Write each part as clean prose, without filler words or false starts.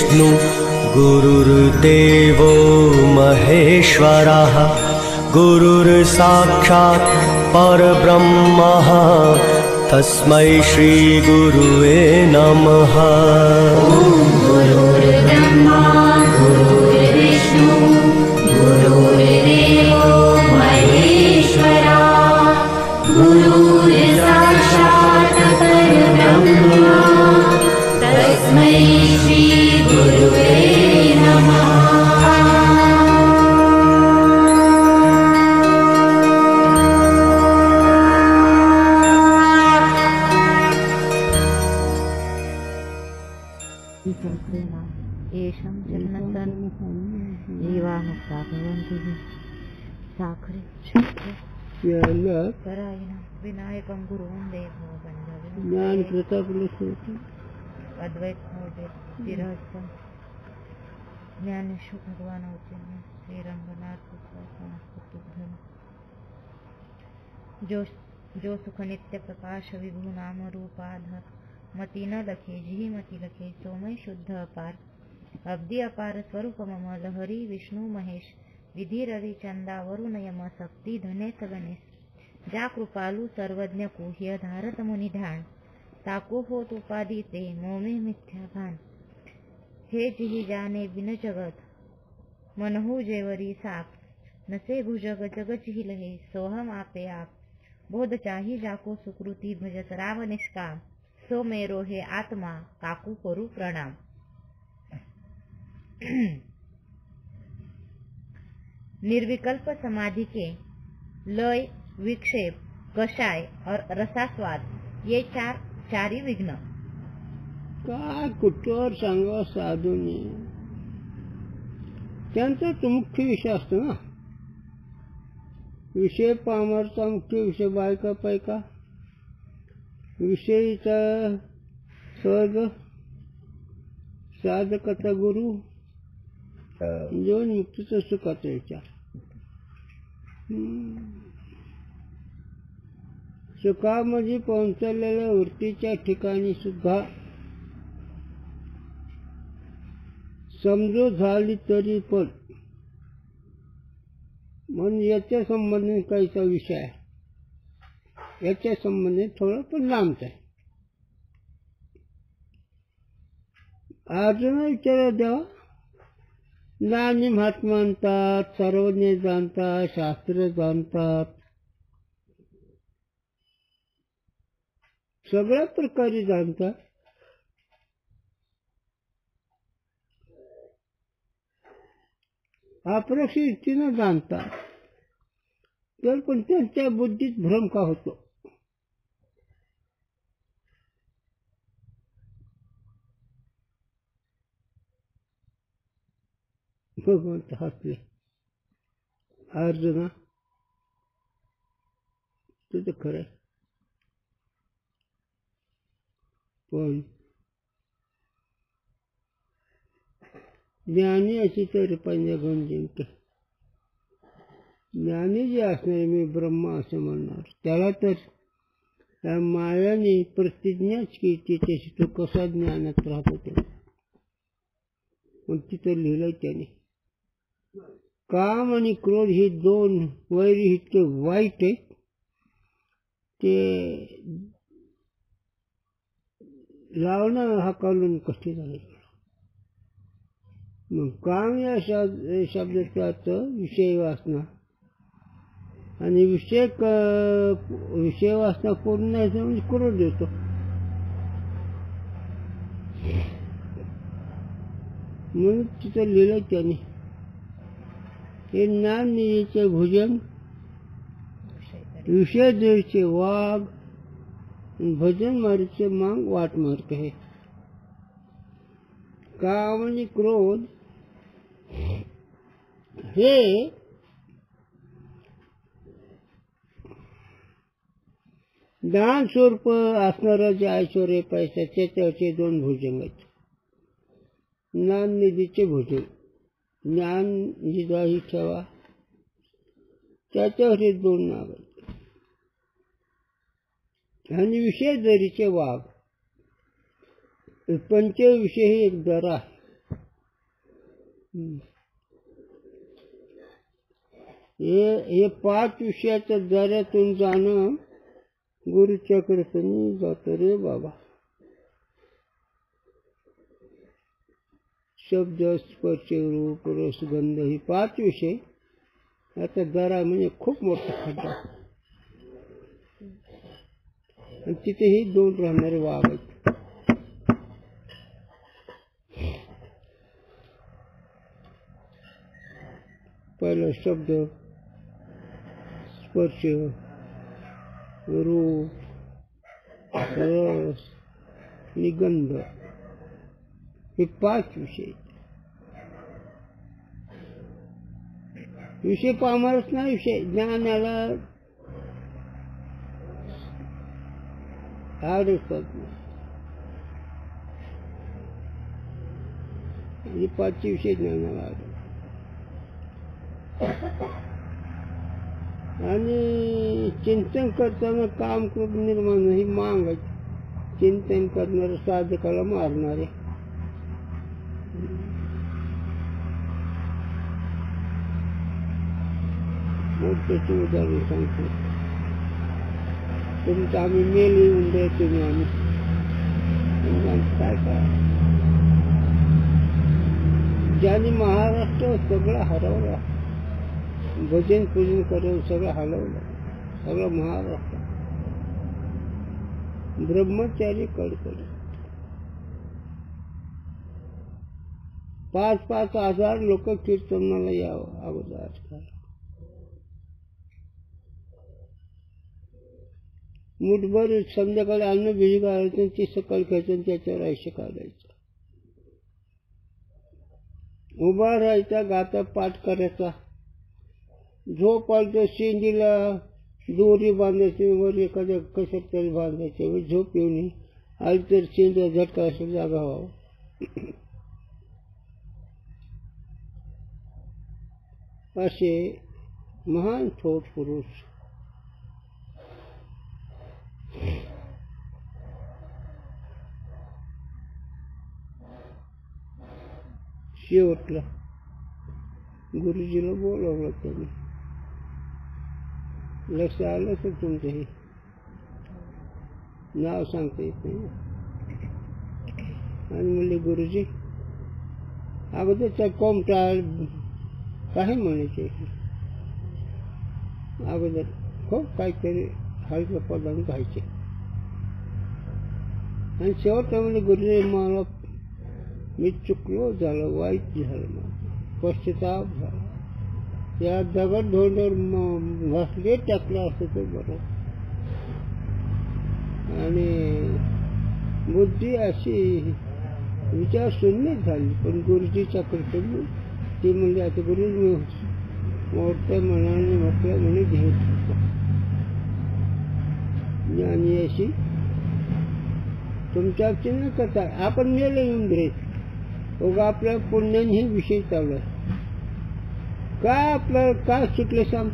गुरुर्विष्णु गुरुर्देवो महेश्वरः गुरुर्साक्षात् परब्रह्मः तस्मै श्री गुरुवे नमः। गुरुर्ब्रह्मा गुरुर्विष्णु गुरुर्देवो महेश्वरा गुरुर्साक्षात् परब्रह्म तस्मै श्री गुरुवे नमः। येषां जन्मतन् जीवामुक्ता भवन्ति साखरे परायणं विनायकं गुरुं देवो ज्ञान बन्धवे प्रताप अद्वैत चिरहस्त ज्ञानेश्वर भगवान उज्जैन श्री रंगनाथ जो सुख नित्य प्रकाश विभु नाम रूपाधर मती न लखे जी मती लखे सोमय शुद्ध अपार अब्दी अपार स्वरूप मम लहरी विष्णु महेश विधी रवि चंदा वरुण यम शक्ती धनेश गणेश जा कृपालु सर्वज्ञ कुह्य धारत मुनि ध्यान ताको होत उपाधि ते मोमे मिथ्या भान हे जिहि जाने बिन जगत मनहु जेवरी साप नसे भुजग जग जिहि लहे सोहम आपे आप बोध चाही जाको सुकृती भजत राम निष्काम सो मेरो हे आत्मा काकू करू प्रणाम। निर्विकल्प समाधि के लय विक्षेप कषाय और रसास्वाद ये चारी विघ्न काय कुठवर सांगा साधूने त्यांचा तो मुख्य विषय असतो ना। विषय पामरचा मुख्य विषय बायका पैका विषयीचा स्वर्ग साधकाचा गुरु जीवन मुक्तीचा सुखाचा विचार। सुखामध्ये पोहोचलेल्या वृत्तीच्या ठिकाणी सुद्धा समजूत झाली तरी पण म्हणजे याच्या संबंधित काहीचा विषय आहे, याच्या संबंधित थोडं पण लांबच आहे। अर्जुन विचार द्यावा ज्ञानी महात्मा म्हणतात, सर्वज्ञ जाणतात, शास्त्र जाणतात, सगळ्या प्रकारे जाणतात, अप्रक्ष रीतीनं जाणतात, तर पण त्यांच्या बुद्धीत भ्रम का होतो? भगवंत हसले, अर्जुना तुझं खरं पण ज्ञानी अशी तर पंचगुण जिंके। ज्ञानी जे असणार मी ब्रह्म असं म्हणणार त्याला तर त्या मायाने प्रतिज्ञाच की त्याच्याशी तो कसा ज्ञानात राहतो ते मग तिथं लिहिलंय त्याने। काम आणि क्रोध ही दोन वैरी इतके वाईट आहेत ते लावणं हाकालून कष्ट झाले। मग काम या शब्दाचा अर्थ विषय वासना आणि विषय वासना पूर्ण नाही म्हणजे क्रोध येतो। म्हणून तिथं लिहिलं त्याने हे ज्ञान निधीचे भुजंग विषय देवीचे वाघ भजन मारीचे मांग वाट मार्ग आहे। काम आणि क्रोध हे दान स्वरूप असणारं जे ऐश्वर्य पैसा त्याच्यावरचे दोन भुजंग आहेत। ज्ञान निधीचे भुजंग ज्ञान निधाही ठेवा त्याच्यावर हे दोन नाव आहेत। आणि विषय दरीचे वाघ पंचविषय ही एक दरा आहे। हे 5 विषयाच्या दऱ्यातून जाणं गुरुच्या कृपेने जातं रे बाबा. शब्द, स्पर्श, रूप, रस, गंध ही 5 विषय आता दरा म्हणजे खूप मोठा खड्डा. आणि तिथेही 2 राहणारे वाघ आहेत. पहिलं शब्द, स्पर्श, रूप, रस आणि गंध हे 5 विषय. विषय पाहणारच ना. विषय ज्ञानाला आडसत नाही. हे 5 विषय ज्ञानाला आड. आणि चिंतन करताना काम क्रोध निर्माण ही मांग. चिंतन करणार साधकाला मारणारे. मोठ्याचे उदाहरण सांगतो. तुमचं आम्ही मेल येऊन द्या तुम्ही आम्ही काय काय. ज्याने महाराष्ट्र सगळं हरवला, भजन पूजन करून सगळं हलवलं, सगळं महाराष्ट्र ब्रह्मचारी कडकड. 5-5 हजार लोक कीर्तनाला यावं अगोदर. आजकाल मुठभर संध्याकाळी अन्न बिजी काढायचं, ती सकाळी खायचं, त्याच्यावर आयुष्य काढायचं. उभा राहायचा, गाता पाठ करायचा. झोप आली तर शेंडीला दोरी बांधायची, वर एखाद्या कशात तरी बांधायचे. झोप येऊ नये. आली तर शेंडीला झटका असं जागा व्हावं. असे महान थोर पुरुष शेवटला गुरुजीला बोलावलं त्यांनी. लक्ष आलं तर तुमचं हे नाव सांगता येत नाही. आणि म्हणले गुरुजी अगोदरचा कोमटाळ काही म्हणायचे. अगोदर खूप काहीतरी हलकं पदार्थ खायचे. आणि शेवटला म्हणजे गुरुजी मला मी चुकलो, झालं वाईट झालं, मला पश्चाताप झाला. या दगड धोंडवर भसले टाकलं असं ते बरं. आणि बुद्धी अशी विचार शून्य झाली. पण गुरुजीच्या कृपेने ती म्हणजे आता गुरुजी मोठ्या मनाने मोठ्या म्हणे घेत आणि अशी तुमच्या चिन्ह कथा. आपण मेले येऊन घ्यायचं. उगा आपल्या पुण्याने हे विषय चालू आहे. काय आपल्याला काय सुटले सांग.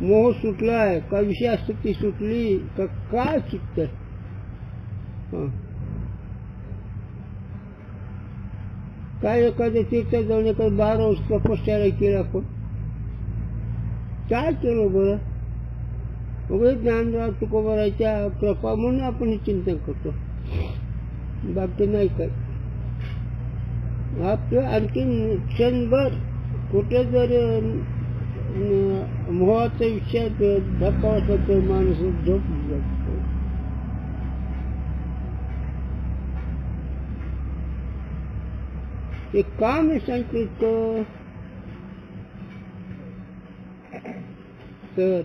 मोह सुटलाय का, विषय आसक्ती सुटली का, काय सुटतंय. काय एखाद्या तीर्थात जाऊन एखादं 12 वर्ष तपश्चर्या केलं आपण. काय केलं बरं. उभे ज्ञानराव तुकोबाराच्या कृपा म्हणून आपण हे चिंतन करतो. बाकी नाही काय. आपलं आणखी क्षणभर कुठे जर मोहाचा विषय धक्का वाटला तर माणूस झोप जातो. ते काम आहे सांगितलं तर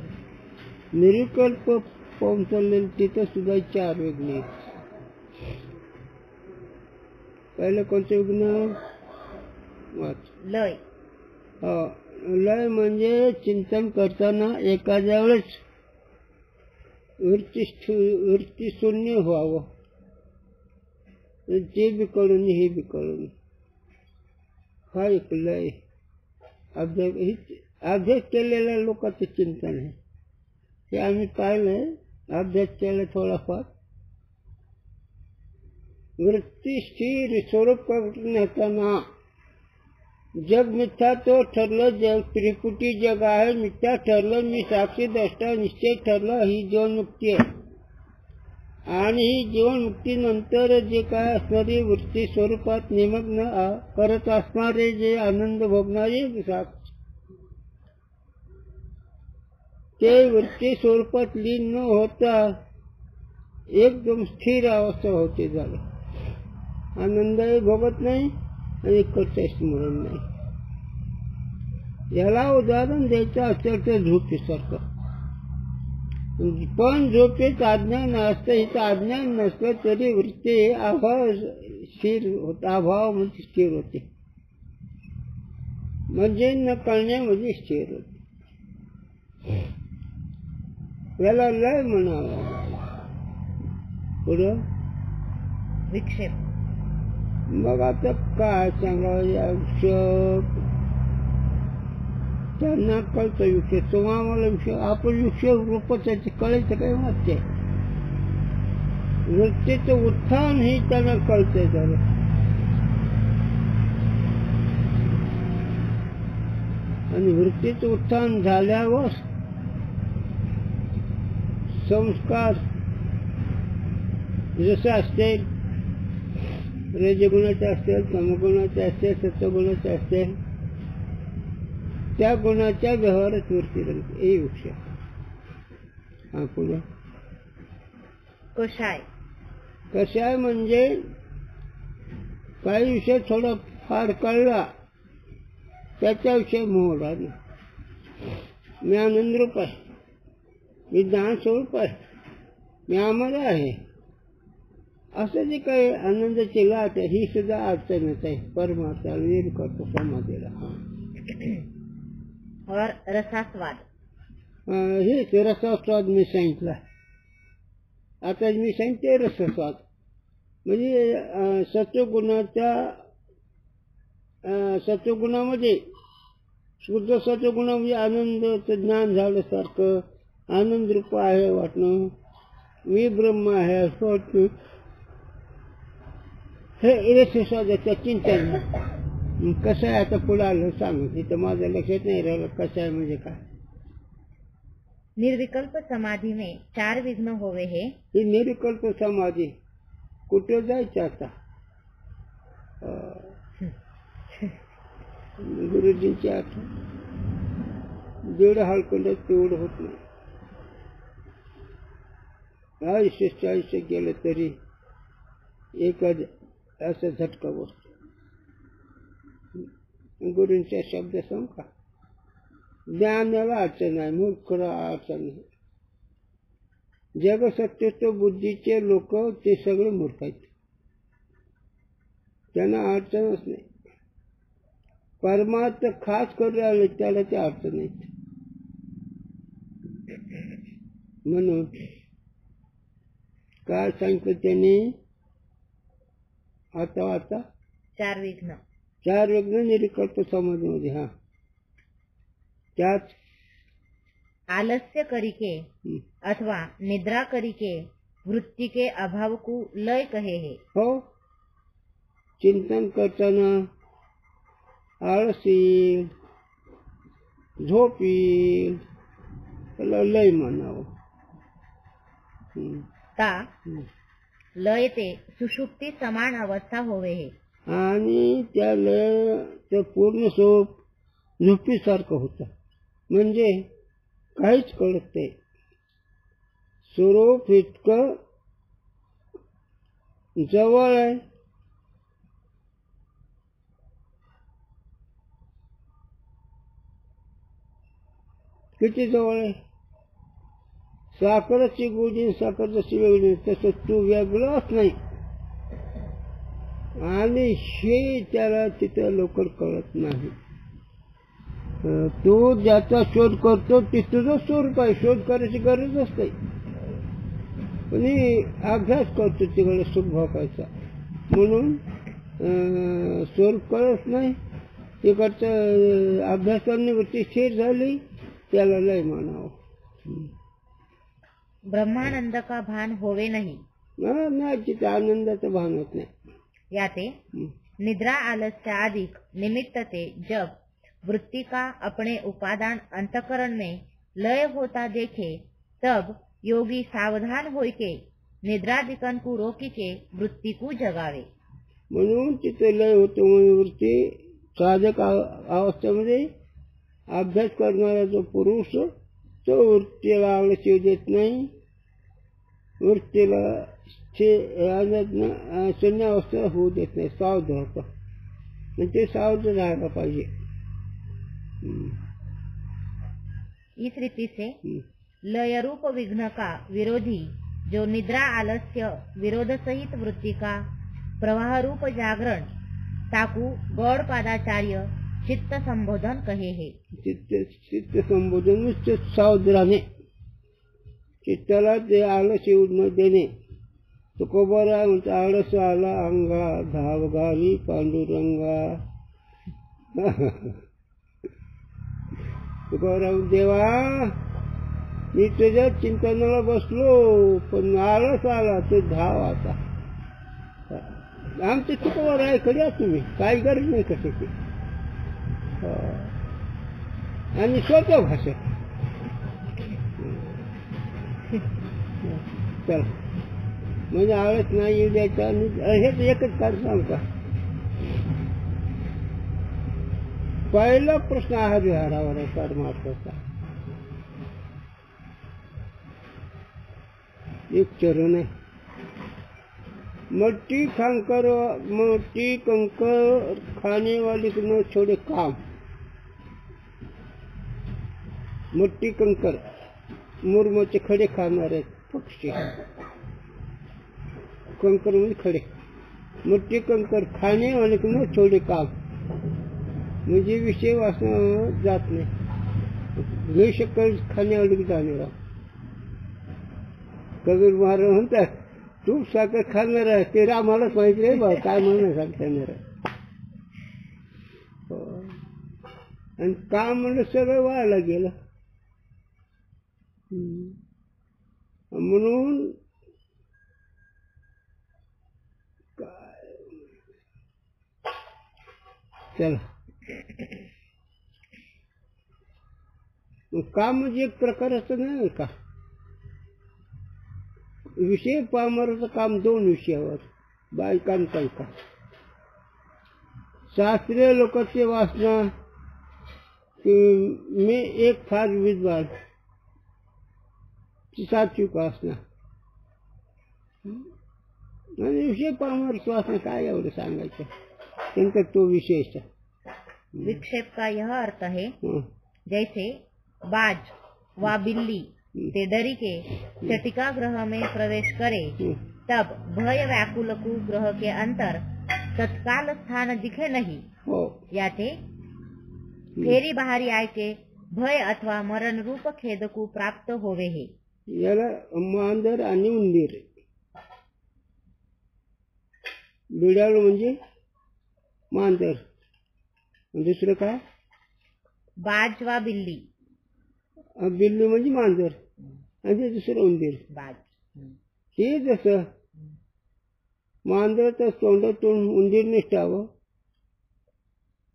निरुकल्प पाहून चाललेलं तिथं सुद्धा 4 विघ्न आहेत. पहिलं कोणतं विघ्न. लय. लय म्हणजे चिंतन करताना एखाद्या वेळेस वृत्ती शून्य व्हावं. ते बी कळून हे बी कळून. हा एक लय. अभ्यास केलेल्या लोकांचं चिंतन आहे. हे आम्ही पाहिलंय. अभ्यास केला थोडाफार. वृत्ती स्थिर स्वरूप करताना जग मिथ्या तो ठरलं, जग त्रिपुटी जग आहे मिथ्या ठरलं, मी साक्षी द्रष्टा निश्चय ठरलं, ही जीवनमुक्ती आहे. आणि ही जीवनमुक्तीनंतर जे काय असणारी वृत्ती स्वरूपात निमग्न करत असणारे जे आनंद भोगणारे ते वृत्ती स्वरूपात लीन न होता एकदम स्थिर अवस्था होते झाले. आनंदही भोगत नाही आणि कसं स्मरण नाही. याला उदाहरण द्यायचं असेल तर झोपेसारखं. पण झोपेत अज्ञान असतं, इथं अज्ञान नसलं तरी वृत्ती अभाव स्थिर होत, अभाव म्हणजे स्थिर होते, म्हणजे न कळण्यामध्ये स्थिर होते. याला लय म्हणावं. पुढं विक्षेप. मग आता काय सांगावं या विषय. त्यांना कळतं विषय, तुम्हाला विषय आपण विषय रूपच कळायचं काय वाटते. वृत्तीचं उत्थान हे त्यांना कळतंय झालं. आणि वृत्तीचं उत्थान झाल्यावर संस्कार जसं असतील, रजगुणाचे असतील, तमगुणाचे असतील, सत्वगुणाचे असतील, त्या गुणाच्या व्यवहारात वृत्ती रंगते. हे विषय. हा पुढे कषाय. कषाय म्हणजे काही विषय थोडा फार कळला त्याच्याविषयी मोह लागला. मी आनंदरूप आहे, मी ज्ञान स्वरूप आहे, मी अमर आहे, असं जे काही आनंदाची लाट आहे ही सुद्धा अडचणच आहे परमार्थ निर्विकल्प समाधीला. और रसास्वाद. हेच रसास्वाद मी सांगितला. आता मी सांगते रसास्वाद म्हणजे सत्वगुणामध्ये शुद्ध सत्वगुणामध्ये आनंदाचं ज्ञान झाल्यासारखं, आनंद रूप आहे वाटणं, मी ब्रह्म आहे असं वाटतं. हे रसास्वादाचं चिंतन. कसं आहे आता पुढे आलं सांग, तिथं माझं लक्षात नाही राहिलं कसं आहे म्हणजे काय. निर्विकल्प समाधी में 4 विघ्न होवे हे. ही निर्विकल्प समाधी कुठे जायचं आता. गुरुजींची आठवण जेवढं हलकलं तेवढं होत नाही. आयुष्य गेलं तरी एकच असं झटका बसतो. गुरूंच्या शब्द सांगा. ज्ञानाला अडचण आहे, मूर्खला अडचण नाही. जगसत्यत्व बुद्धीचे लोक ते सगळे मूर्ख आहेत, त्यांना अडचणच नाही. परमार्थ खास करून आले त्याला ते अडचण आहेत. म्हणून काय सांगतो त्यांनी आता 4 विघ्न. 4 विघ्न निर्विकल्प समाधीमध्ये. हा त्यात आलस्य करिके अथवा निद्रा करिके वृत्ति के अभाव को लय कहे है. हो, चिंतन करताना आळस झोप येईल त्याला लय म्हणावं. ता लय ते सुषुप्ती समान अवस्था होवे हे. आणि त्या लयचं पूर्ण स्वरूप झोपीसारखं होतं, म्हणजे काहीच कळत नाही. स्वरूप इतकं जवळ आहे, किती जवळ आहे. साखरची गोडी साखर जशी वेगळी तसं तू वेगळंच नाही. आणि हे त्याला तिथं लवकर कळत नाही. तो ज्याचा शोध करतो ते तुझं स्वरूप आहे, शोध करायची गरजच नाही. पण अभ्यास करतो तिकडे सुख भोगायचा म्हणून स्वरूप कळत नाही. तिकडचं अभ्यासाने वृत्ती स्थिर झाली त्याला लय म्हणावं. ब्रह्मानंद का भान होवे नहीं. नाही, तिथे आनंदाचं भान होत नाही. याते निद्रा आलस्य आदिक निमित्त ते जब वृत्ति का अपने उपादान अंतकरण में लय होता देखे तब योगी सावधान होय के निद्रादिकन को रोकीचे वृत्ती को जगावे. म्हणून तिथे लय होतो म्हणून वृत्ती साधक अवस्थेमध्ये अभ्यास करणारा जो पुरुष तो वृत्तीला आळस येऊ देत नाही, वृत्तीला शून्य अवस्थेला होऊ देत नाही, सावध राहतो. म्हणजे सावध राहायला पाहिजे. इस रीति से लय रूप विघ्न का विरोधी जो निद्रा आलस्य विरोध सहित वृत्ति का प्रवाह रूप जागरण ताकू गौड़पादाचार्य चित्त संबोधन कहे है. चित्त संबोधन सावध राहणे, चित्ताला ते आळस येऊ न देणे. तुकोबरा म्हणतो आळस आला अंगा धाव घाली पांडुरंगा. तुकोबरा देवा मी तुझ्या चिंतनाला बसलो पण आळस आला तो धाव. आता आमचे तुकोबर आहे खड्या तुम्ही काही गरज नाही कशाची. आणि स्वतः भाषा चला म्हणजे आळस नाही येऊ द्यायचा. हेच एकच कारण सांगता. पहिला प्रश्न आहार विहारावर आहे परमार्थाचा. एक चरण आहे मट्टी कंकर खाने वाले को न छोड़े काम. मट्टी कंकर मुरमोचे खडे खाणारे पक्षी, कंकर म्हणजे खडे. मट्टी कंकर खाने वाले को न छोड़े काम म्हणजे विषय वासना जात नाही. घेऊ शक्कल खाने वाले को जाणे राव. कबीर महाराज म्हणतात तूप साखर खाणार आहे ते आम्हालाच माहिती नाही बा काय म्हणणं सांगणार. आणि काम म्हणलं सगळं व्हायला गेलं. म्हणून चला काम म्हणजे एक प्रकार असं नाही का. विषय पामराचं काम दोन विषयावर बायकांचा का. शास्त्रीय लोकांची वासना मी एक फार विद्वान सात्विक वासना आणि विषय पामराची वासना काय एवढं सांगायचं. त्यांचा तो विशेष विक्षेप का यह अर्थ है जैसे बाज व बिल्ली ते डरी के चटिका ग्रह में प्रवेश करे तब भय व्याकुल को ग्रह के अंतर तत्काल स्थान दिखे नहीं. याते फेरी बाहरी आय के भय अथवा मरण रूप खेद को प्राप्त होवे है. याला मांजर आणि उंदीर. बिडाळू म्हणजे मांजर, दुसरं काय बाज व बिल्ली. बिल्ली म्हणजे मांजर आणि दुसरं उंदीर. बाज हे जसं मांजरचं तोंडातून उंदीर निष्ठावं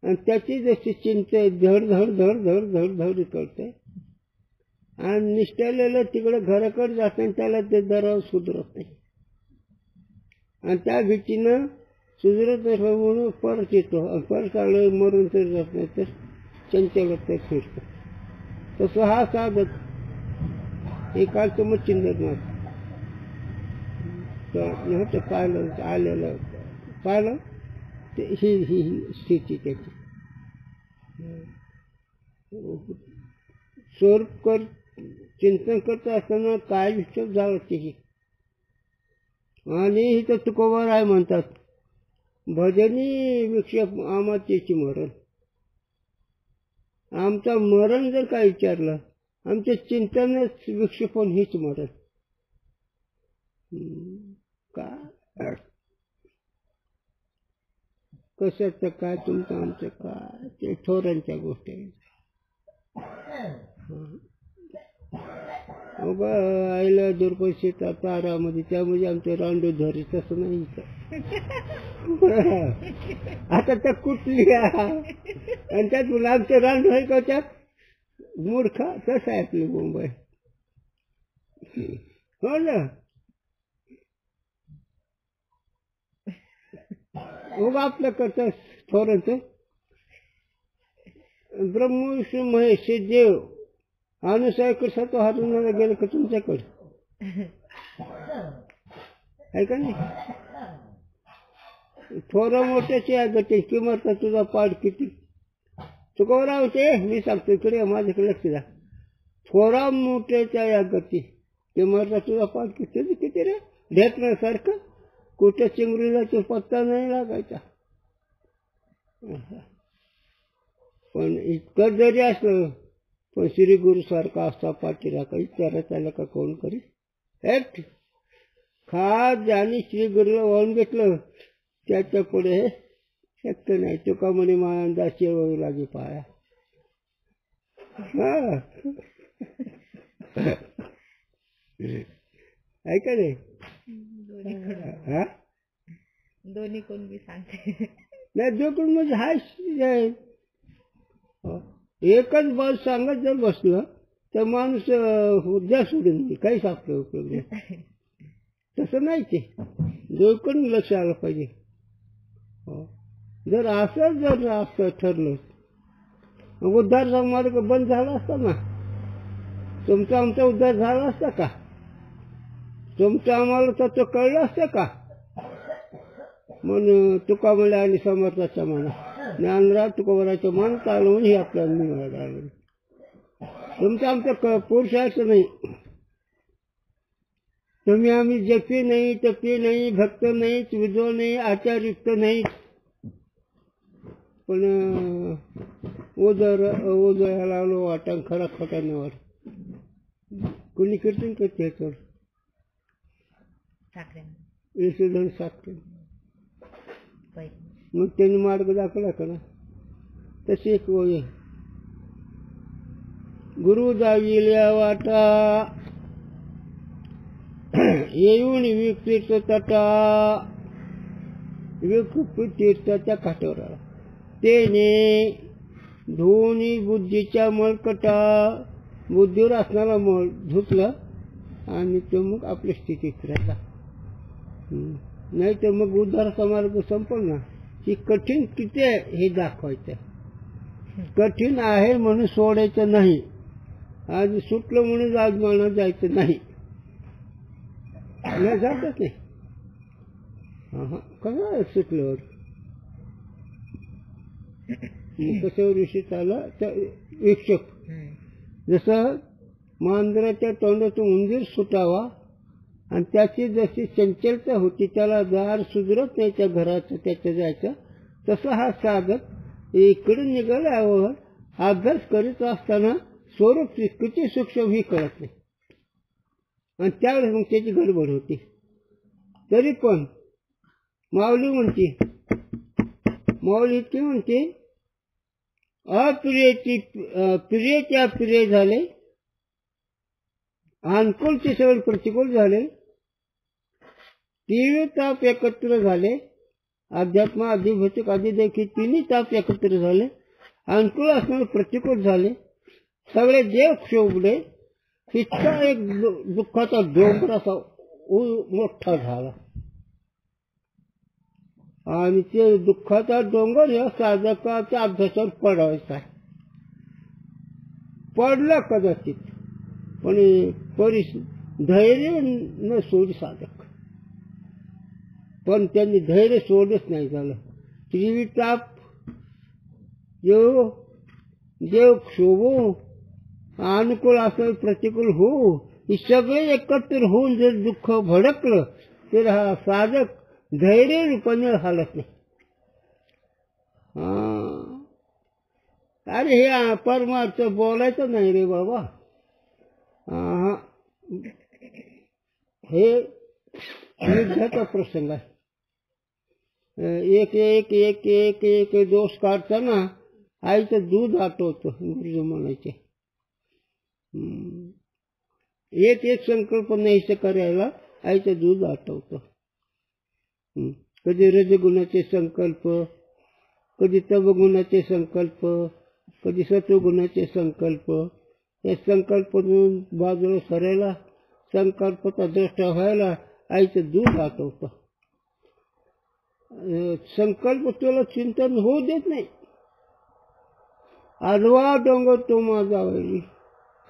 आणि त्याची जशी चिंता धड धड धड धड धड धड करते आणि निष्ठलेलं तिकडे घराकडे जात नाही त्याला ते दराव सुधरत नाही आणि त्या भीतीनं सुधरत नाही म्हणून परत येतो आणि परत आलं मरून तर जात नाही तर चंचलता फिरतो. तसं हा साधक एकाचं मग चिंतन नव्हतं पाहिलं आलेलं पाहिलं ही स्थिती त्याची. स्वरूप चिंतन करत असताना काय विक्षेप झाला त्याची. आणि ही तर तुकोबार आहे म्हणतात भजनी विक्षेप आमात्याची मरण. आमचं मरण जर काय विचारलं आमच्या चिंतनच विक्षेपण हीच मरण. काय कशाचं काय तुमचं आमचं काय ते थोरांच्या गोष्टी. बाबा आईला 2 रुपये शेतात तारामध्ये त्यामध्ये आमचं रांडो धरी तसं नाही इथं. आता त्या कुठली आणि त्यात तुला आमचं रांडो आहे का त्यात मूर्खा तसं आहे आपली मुंबई. हो ना. उगा आपलं करतं थोडंसं ब्रह्म विष्णू महेश देव अनुसायकडे सत्व हातून गेलं का तुमच्याकडे आहे का नाही. थोडं मोठ्याची आहे गती किंमत तुझा पाठ किती चुकवरावते मी सांगतो इकडे माझ्याकडे लक्ष द्या. थोडा मोठ्याच्या या गती किंमत तुझा पाठ किती किती रे ढेकण्यासारखं कुठे चिंगरीला तो पत्ता नाही लागायचा. पण इतकं जरी असलं पण श्री गुरु सारखा असता पाठीला काही विचारायला आलं का कोण करी हेट खा ज्याने श्री गुरुला वळून घेतलं त्याच्या पुढे शक्य नाही. तुका म्हणे मानदाशी वळू लागे पाया. ऐका नाही दोन्ही कोण बी सांगते नाही दोन म्हणजे हाय एकच बाजू सांगत जर बसलं तर माणूस उद्या सोडून दे काहीच आपलं उपयोग नाही. तसं नाही ते दोन लक्ष आलं पाहिजे. जर असं ठरलं उद्धारचा मार्ग बंद झाला असता ना. तुमचा आमचा उद्धार झाला असता का. तुमचं आम्हाला तत्व कळलं असतं का. म्हणून तुका मला आणि समर्थाच्या मना ज्ञानराज तुकोबराच्या मन चालवून हे आपल्याला मिळालं. तुमचं आमचं पुरुषार्थ नाही. तुम्ही आम्ही जपी नाही तपी नाही भक्त नाही विद्वान नाही आचारयुक्त नाही. पण ओझायला आलो वाटा खरा खोट्यावर कुणी कीर्तन करते तर विसर्जन साखरे मग त्यांनी मार्ग दाखवला का ना. तशी एक ओळ गुरु दाविल्या वाटा येऊन विकतीर्थ तटा तीर्थाच्या काठावर आला. तेने धुनी बुद्धीच्या मळकटा बुद्धीवर असणारा मळ धुतला आणि तो मग आपल्या स्थितीत राहिला. नाही तर मग उद्धाराचा मार्ग संपल ना. की कठीण किती आहे हे दाखवायचं. कठीण आहे म्हणून सोडायचं नाही. आज सुटलं म्हणून आज मला जायचं नाही. नाही जातच नाही. कसं सुटल्यावर कशावर विषय चालला तर विक्षेप. जसं मांजराच्या तोंडातून उंदीर सुटावा आणि त्याची जशी चंचलता होती त्याला दार सुधरत नाही त्या घराचं त्याच्या जायचं. तसं हा साधक इकडून निघाल्यावर अभ्यास करीत असताना स्वरूप किती सूक्ष्म ही कळत नाही. आणि त्यावेळेस मग त्याची गडबड होती. तरी पण माऊली म्हणते माऊली इतकी म्हणते अप्रियेची प्रियेच्या प्रिय झाले अनुकूलचे सगळे प्रतिकूल झाले. तीव्र ताप एकत्र झाले. अध्यात्म अधिभौतिक आदी देखील तिन्ही ताप एकत्र झाले. अनुकूल असणारे प्रतिकूल झाले. सगळे देव क्षोभले. इतका एक दुःखाचा डोंगर असा मोठा झाला आणि ते दुःखाचा डोंगर या साधकाच्या अभ्यासावर पडायचा आहे. पडला कदाचित पण धैर्य न सोड साधक. पण त्यांनी धैर्य सोडच नाही झालं. त्रिविताप देव क्षोभो अनुकूल असं प्रतिकूल हो हे सगळे एकत्र होऊन जर दुःख भडकलं तर हा साधक धैर्य रूपाने हालत नाही. अरे हे परमार्थ बोलायचं नाही रे बाबा. हे युद्धाचा प्रसंग आहे. एक एक एक एक एक दोष काढताना आईचं दूध आठवतं गुरुजी म्हणायचे. एक एक संकल्प नाहीसे करायला आईचं दूध आठवतं. कधी रजगुणाचे संकल्प, कधी तमगुणाचे संकल्प, कधी सत्वगुणाचे संकल्प. या संकल्पातून बाजूला सरायला, संकल्पाचा द्रष्टा व्हायला आईचं दूध आठवतं. संकल्प तुला चिंतन होऊ देत नाही. आडवा डोंगर तो माझा वैरी,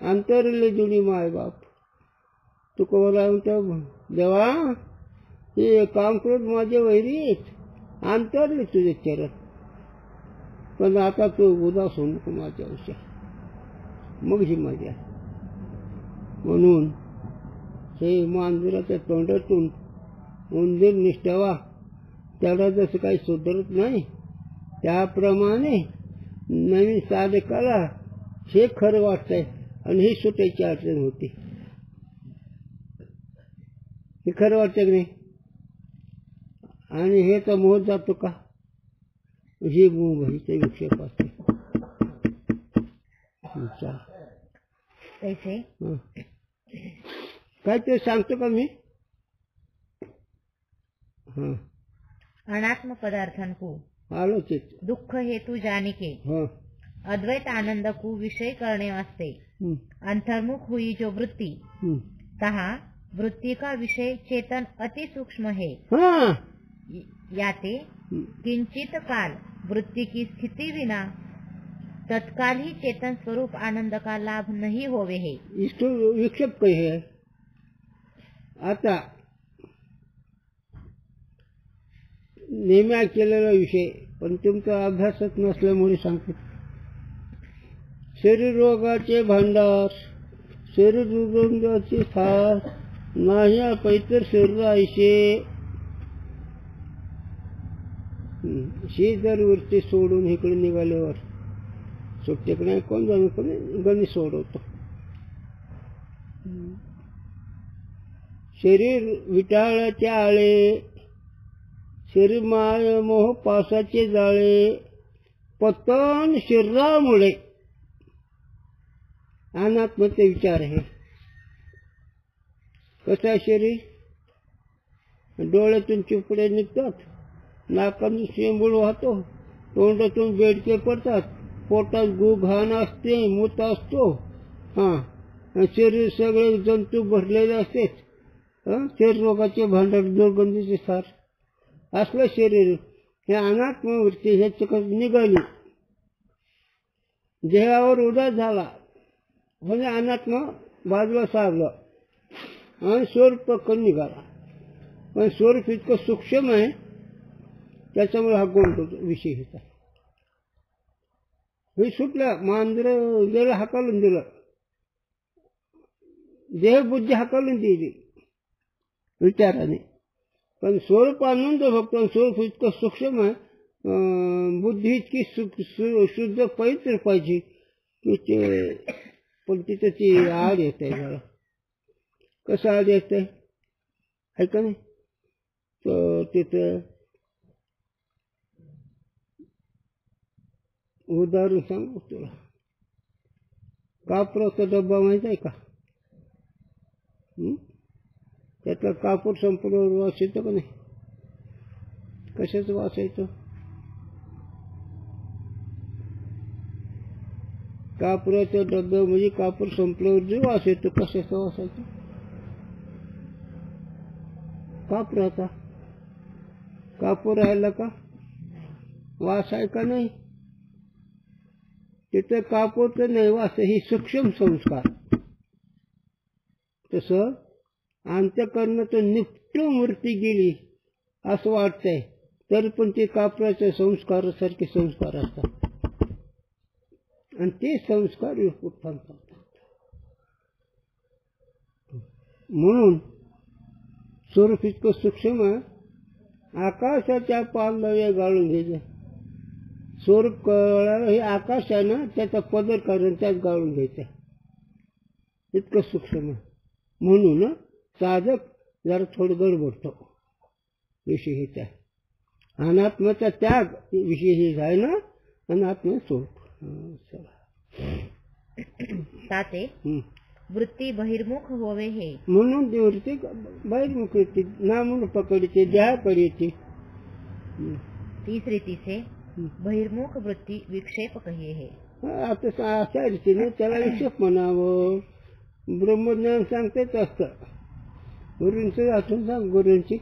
अंतरले जुनी माय बाप. तुकोबा म्हणतो, देवा हे कामक्रोध माझे वैरी आहेत, अंतरले तुझे चरण, पण आता तू उदास होऊ नको माझ्या विषयी, मग ही मजा. म्हणून हे मांजराच्या तोंडातून उंदीर निष्ठावा, त्याला जसं काही सुधारत नाही त्याप्रमाणे नवीन साधकाला हे खरं वाटतंय आणि हे सुटायची अडचण होती. हे खरं वाटतं की नाही? आणि हे तर मोह जातो का? ही मोहभीचे विक्षेप असते. तैसे काय ते सांगतो का मी? अनात्म पदार्थन को आलोचित दुःख हेतु जाने के अद्वैत आनंद को विषय करने वास्ते अंतर्मुख हुई जो वृत्ति, तहा वृत्ति का विषय चेतन अति सूक्ष्म है. याते किंचित काल वृत्ति की स्थिति बिना तत्काल ही चेतन स्वरूप आनंद का लाभ नहीं होवे है. इसको विक्षेप कही है. आता नेम्या केलेला विषय पण तुमचा अभ्यासच नसल्यामुळे सांगतो. शरीर रोगाचे भांडार, शरीर रोगाचे फार नाही पैतर शरीर आयशे. जर वरती सोडून इकडे निघाल्यावर सुट्टीकडे नाही कोण जाणून पण गणित सोडवतो. शरीर विटाळाचे आळे, शरीर माय मोह पावसाचे जाळे, पतन शरीरामुळे अनात्मचे विचार आहे. कसं आहे शरीर? डोळ्यातून चिपडे निघतात, नाकातून शेंबूळ वाहतो, तोंडातून बेडके पडतात, पोटात गू घाण असते, मूत असतो. शरीर सगळे जंतू भरलेले असते. शरीर रोगाचे भांडार, दुर्गंधीचे सार असलं शरीर. हे अनात्म वृत्ती ह्याच्याकडे निघाली, देहावर उदास झाला म्हणजे अनात्म बाजूला सारलं आणि स्वरूप पकडून निघाला. पण स्वरूप इतकं सूक्ष्म आहे त्याच्यामुळे हा गोंधळ विषय होता. हे सुटलं, मांजर गेलं हाकालून दिलं, देहबुद्धी हाकालून दिली विचाराने. पण स्वरूप आनंद भक्त, स्वरूप इतकं सूक्ष्म आहे, बुद्धी इतकी शुद्ध पवित्र पाहिजे की ते, पण तिथं ती आड येते. जरा कसं आड येते आहे का नाही? तर तिथं उदाहरण सांगू तुला. कापराचा डब्बा माहित आहे का? त्यातला कापूर संपल्यावर वास येतो का नाही? कशाचा वास येतो? कापराच्या डब्यामध्ये कापूर संपल्यावर जो वास येतो, कशाचा वास येतो? कापराचा. कापूर राहिला का वास आहे का नाही? तिथं कापूरचं नाही वास, ही सूक्ष्म संस्कार. तसं अंतःकरणातून निपटून वृत्ती गेली असं वाटतंय, तरी पण ते कापराच्या संस्कारासारखे संस्कार असतात आणि ते संस्कार उत्पन्न करतात. म्हणून स्वरूप इतकं सूक्ष्म आहे, आकाशाच्या पालव्या गाळून घ्यायचं. स्वरूप कळलं हे आकाश आहे ना, त्याचा पदर काढून त्यात गाळून घ्यायचा, इतकं सूक्ष्म आहे. म्हणून साधक जरा थोडं गडबडतो विषय हेच आहे. अनात्माचा त्याग विषय हे आहे ना, अनात्म स्वरूप. ताते वृत्ती बहिर्मुख होवे हे. म्हणून ती वृत्ती बहिर्मुख येते, ना म्हणून पकडते, देहाकडे येते. तीस रीती से बहिर्मुख वृत्ती विक्षेप कहिए हे. आता अशा रीतीने त्याला विक्षेप म्हणावं. ब्रह्मज्ञान सांगतेच असतं. गुरूंचं आठवण सांग. गुरूंची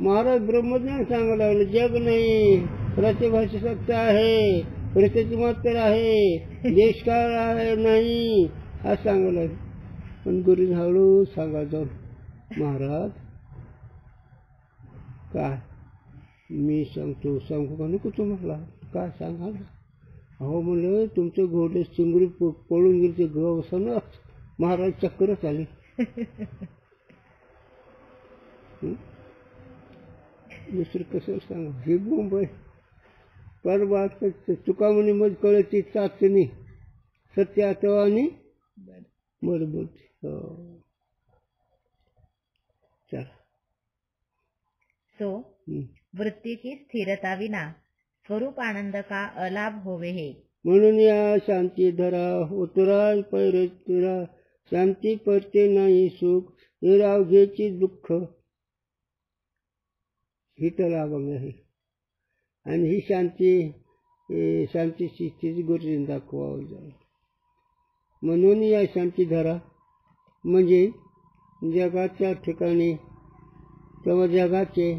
महाराज ब्रह्मज्ञान सांगायला लागले. जग नाही, प्रतिभाची सत्ता आहे, प्रत्येक मात्र आहे, देशकाळ आहे नाही असं सांगायला लागले. पण गुरु हळू सांगा जाऊन, महाराज काय मी सांगू का नको तुम्हाला, काय सांगा. अहो म्हणलं तुमचे घोडे चिंगडी पळून गेले, ते गवसनच महाराज चक्करच आले. दुसरं कसं सांगा. ही मुंबई परवा चुकामणी मध्ये कळची चाचणी सत्यात्व आणि बरोबर. चला. सो वृत्ती की स्थिरता विना स्वरूप आनंद का अलाभ होवे हे. म्हणून या शांती धरा उतराय पैरा, शांती परते नाही सुख, हे राव घ्यायची दुःख. ही तर अभंग आहे. आणि ही शांतीची स्थिती गुरुजींनी दाखवावं जाईल. म्हणून या शांती धरा म्हणजे जगाच्या ठिकाणी किंवा जगाचे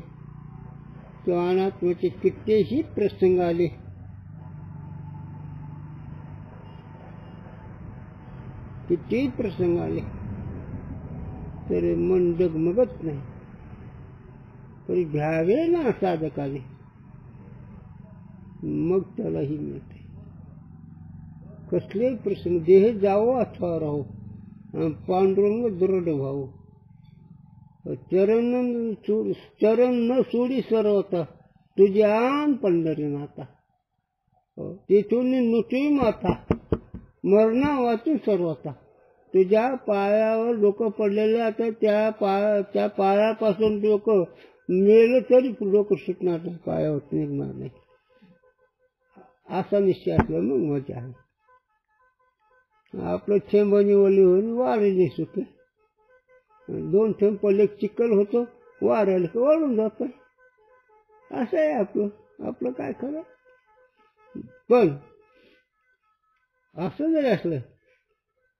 किंवा अनात्माचे कित्येही प्रसंग आले, कितीही प्रसंग आले तरी मन डगमगत नाही. तरी घ्यावे ना साधकाने, मग त्यालाही मिळते. कसलेही प्रसंग देह जावो अथवा राहो, पांडुरंग दृढ व्हावो. चरण न सोडी सर्वता, तुझे आन पंढरीनाथा. तिथून नुटी माथा, मरणा वाचून सर्वता. तुझ्या पायावर लोक पडलेले, आता त्या पायापासून लोक मेले तरी लोक सुटणार नाही, पायावर निघणार नाही. असा निश्चय असला मग मजा आहे. आपलं थेंबानी ओली होऊन वारेने सुटे. 2 थेंब पडले चिखल होतो, वाऱ्याला वाळून जात. असं आहे आपलं काय खरं. पण असं जरी असलं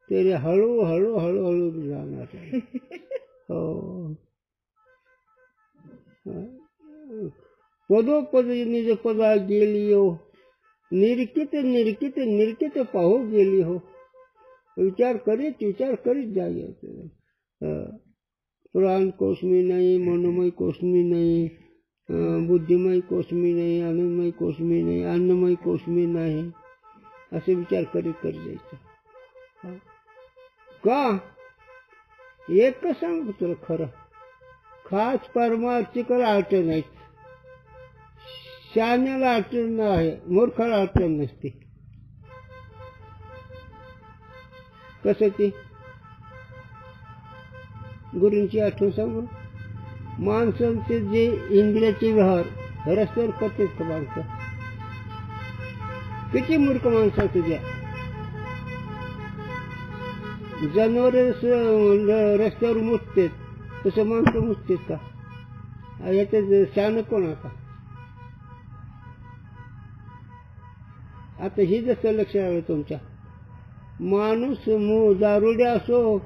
तरी हळूहळू हळूहळू जाणार. हो. पदोपद निज पदा गेली हो, निरकित निरकित निरकित पाहू गेली हो. विचार करीत जायचं. प्राण कोशमी नाही, मनोमय कोशमी नाही, बुद्धिमय कोशमी नाही, आनंदमय कोशमी नाही, अन्नमय कोशमी नाही, असे विचार करीत जायचं. का एक सांगू तुला खरं, खास परमार्थिकाला अडचण नाही, शहाण्याला अडचण आहे, मूर्खाला अडचण नसते. कसं ती गुरूंची आठवण सांगू. माणसांचे जे इंद्रियाचे व्यवहार रस्त्यावर करतात का माणसं, किती मूर्ख माणसं तुझ्या. जनावर रस्त्यावर मुततात तसं माणसं मुततात का. याच्यात शहाणं कोण आता. आता ही जसं लक्ष आलं तुमच्या, माणूस दारुड्या असो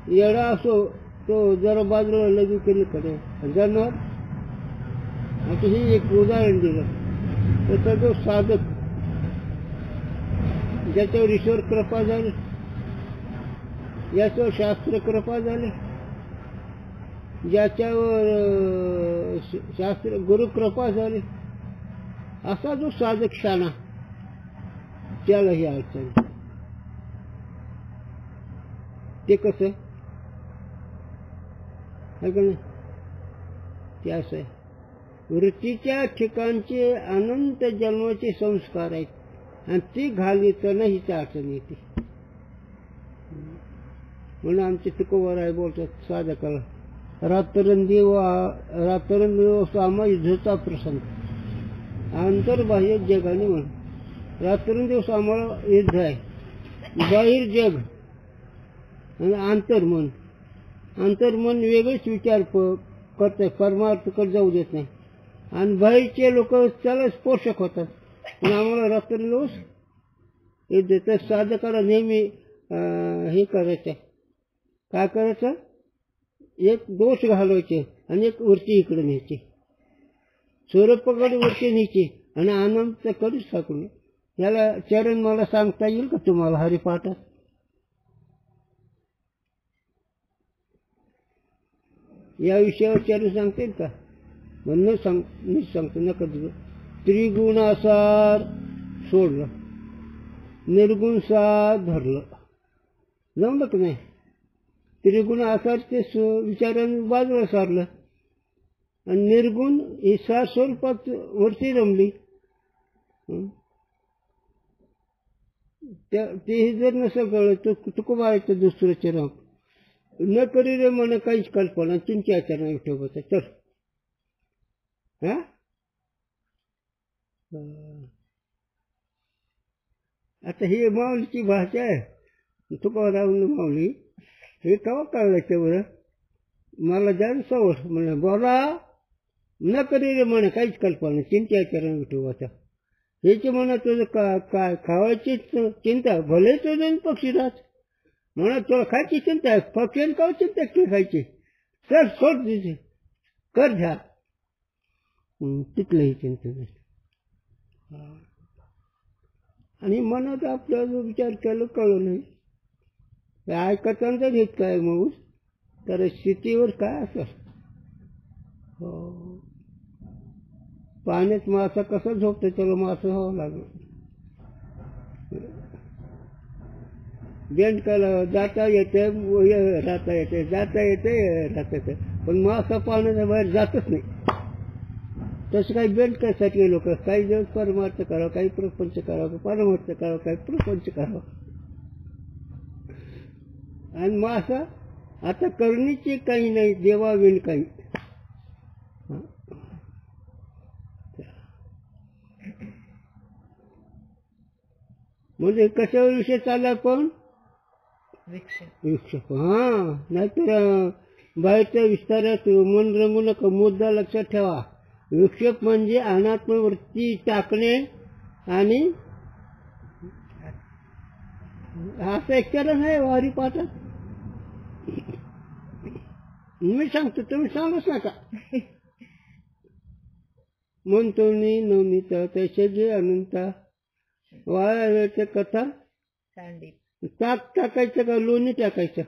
येडा असो तो जरा बाजूला लगेच केली करे. जनावर आता ही एक उदाहरण दिलं. त्याचा जो साधक ज्याच्यावर ईश्वर कृपा झाली, याच्यावर शास्त्र कृपा झाले, ज्याच्यावर शास्त्र गुरु कृपा झाली, असा जो साधक शाणा त्याला ही अडचण. ते कसं आहे का नाही. ते असं आहे. वृत्तीच्या ठिकाणचे अनंत जन्माचे संस्कार आहेत आणि ती घालली तर नाही त्या अडचण येते. म्हणून आमचे तुकोबर आहे बोलतात साधकाला, रात्रंदिव सामा युद्धाचा प्रसंग, आंतरबाह्य जगाने म्हण. रात्रंदिवस आम्हाला युद्ध आहे, बाहेर जग आणि अंतर्मन. अंतर्मन वेगळेच विचार करते, परमार्थकडे जाऊ देत नाही. आणि बाहेरचे लोक त्यालाच पोषक होतात. पण आम्हाला रात्रंदिवस हे देतं. साधकाला नेहमी हे करायचं, काय करायचं, एक दोष घालवायचे आणि एक वरती इकडे न्यायचे, स्वरूपाकडे वरती न्यायचे आणि अनंतकडे साकडे. याला चरण मला सांगता येईल का तुम्हाला हरिपाठात? या विषयावर चरण सांगता येईल का? म्हणून मी सांगतो नका दिलं. त्रिगुणासार सोडलं, निर्गुण सार धरलं, जमलं का नाही? त्रिगुण आसारचे विचाराने बाजूला सारलं आणि निर्गुण ही सार स्वरूपात वरती रमली. ते जर नसेल कळलं तर तुकोबायचं दुसरं चरण, न करी रे मन काहीच कल्पना, चिंची आचरण ठेवायचं. चल हा आता ही माऊलीची भाषा आहे. तुकोबारावनं माऊली हे केव्हा कळलं ते बरं? मला जाण सवड म्हणलं बोला, न करी रे म्हणे काहीच कल्पना, चिंता आचरण विठोबाचा. ह्याची म्हणा तुझं काय खावायची चिंता, भले तुझं पक्षी राहत म्हणा, तुला खायची चिंता आहे, पक्ष्यानं का चिंता खायची? चल सोड तिथे, कर घ्या. तिथलंही चिंता नाही. आणि मनात आपला जो विचार केला कळलं नाही, ऐकताना घेत काय मग तर स्थितीवर काय असं. हो, पाण्यात मासा कसा झोपतो त्याला मासा व्हावं लागलं. बेंडकाला जाता येते, राहता येते, जाता येते, राहता येते, पण मासा पाण्याच्या बाहेर जातच नाही. तसं काही बेंडकासाठी लोक काही दिवस परमार्थ करावं, काही प्रपंच करावं, परमार्थ करावं, काही प्रपंच करावं. आणि मासा आता करणीची काही नाही, देवाविण काही. म्हणजे कशावर विषय चालला पण विक्षेप. हा, नाहीतर बाहेरच्या विस्तारात मन रंगू नका. मुद्दा लक्षात ठेवा, विक्षेप म्हणजे अनात्मवृत्ती टाकणे. आणि असं एक चरण आहे वारी पाठात. मी सांगतो, तुम्ही सांगूच नका. म्हणतो मी नवनीता तसे जे अनंता, वाया वेळच्या कथा ताक टाकायचं का लोणी टाकायचं?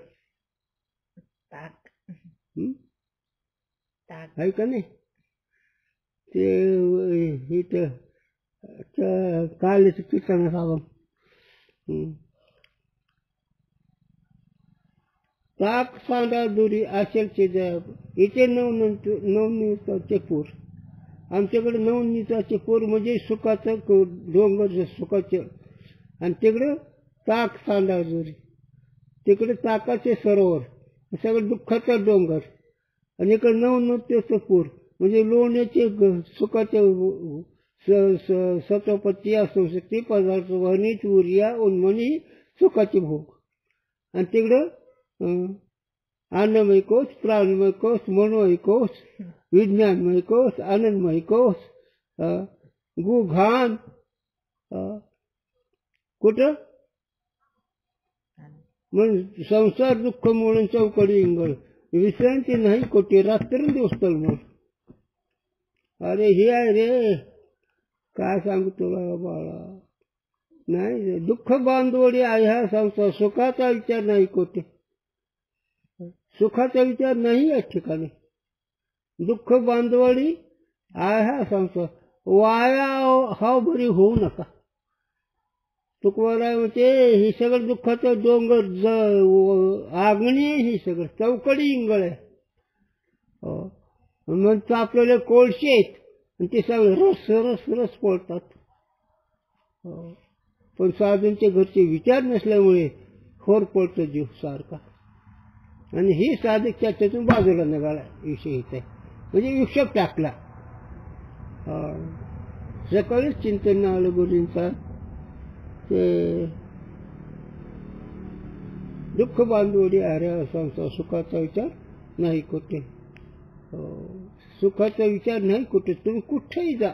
ताक आहे का नाही? ते इथं कालेचं पिकानं राहावं. ताक सांडा दुरी असेल इथे नवनीताचे पोर. आमच्याकडे नवनीताचे पोर म्हणजे सुखाचं डोंगर, सुखाचं. आणि तिकडे ताक सांडा दुरी, तिकडे ताकाचे सरोवर, सगळं दुःखाचा डोंगर. आणि इकडे नवनीताचं पोर म्हणजे लोण्याचे सुखाचे सतोपत्ती असू शकते पदार्थ, वणी चुरिया उन्मणी सुखाचे भोग. आणि तिकडं अन्नमय कोश, प्राणमय कोश, मनोमय कोश, विज्ञानमय कोश, आनंदमय कोश, गुघान. कुठं म्हणजे संसार दुःख म्हणून चौकडी इंगळ, विश्रांती नाही कोटी, रात्रंदिवस तळमळ. अरे हे आहे रे, काय सांगू तुला बाळा. नाही, दुःख बांधवडी आहे हा संसार, सुखाचा विचार नाही कोटी. सुखाचा विचार नाही या ठिकाणी. दुःख बांधवडी आहे हा संसार, वाया हा बरी होऊ नका. तुकोबाराय म्हणते ही सगळं दुःखाचं डोंगर, आग्नी, ही सगळं चौकडी इंगळ आहे. म्हणतो आपल्याला कोळशे आहेत आणि ते सगळे रस रस रस पळतात. पण साधूंच्या घरचे विचार नसल्यामुळे खोर पळतो जीव सारखा. आणि ही साधक त्याच्यातून बाजूला निघाला विषय येत आहे, म्हणजे विक्षेप टाकला. सकाळीच चिंतन आलं गुरूंचा, ते दुःख बांधवडी अरे संसार सुखाचा विचार नाही कुठे. सुखाचा विचार नाही कुठे. तुम्ही कुठेही जा.